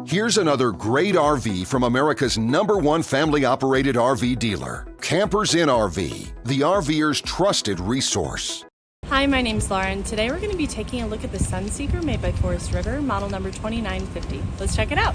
Here's another great RV from America's #1 family-operated RV dealer, Campers Inn RV, the RVer's trusted resource. Hi, my name's Lauren. Today we're going to be taking a look at the Sunseeker made by Forest River, model number 2950. Let's check it out.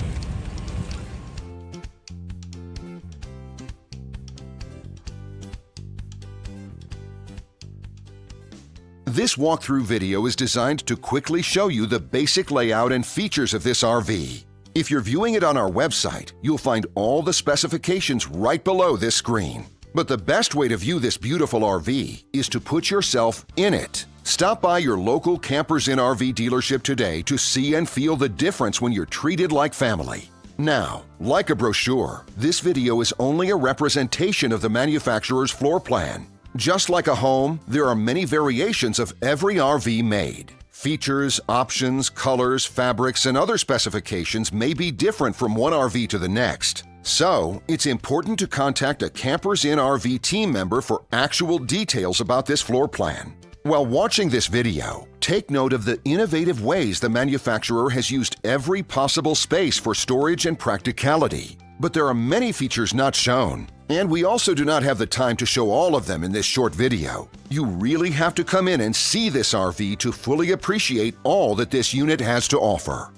This walkthrough video is designed to quickly show you the basic layout and features of this RV. If you're viewing it on our website, you'll find all the specifications right below this screen. But the best way to view this beautiful RV is to put yourself in it. Stop by your local Campers Inn RV dealership today to see and feel the difference when you're treated like family. Now, like a brochure, this video is only a representation of the manufacturer's floor plan. Just like a home, there are many variations of every RV made. Features, options, colors, fabrics, and other specifications may be different from one RV to the next. So, it's important to contact a Campers Inn RV team member for actual details about this floor plan. While watching this video, take note of the innovative ways the manufacturer has used every possible space for storage and practicality. But there are many features not shown, and we also do not have the time to show all of them in this short video. You really have to come in and see this RV to fully appreciate all that this unit has to offer.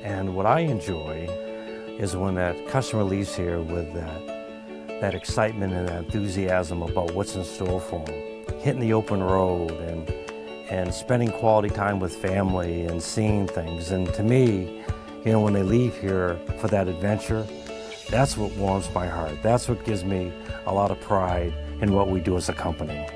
And what I enjoy is when that customer leaves here with that excitement and that enthusiasm about what's in store for them. Hitting the open road and spending quality time with family and seeing things. And to me, you know, when they leave here for that adventure, that's what warms my heart. That's what gives me a lot of pride in what we do as a company.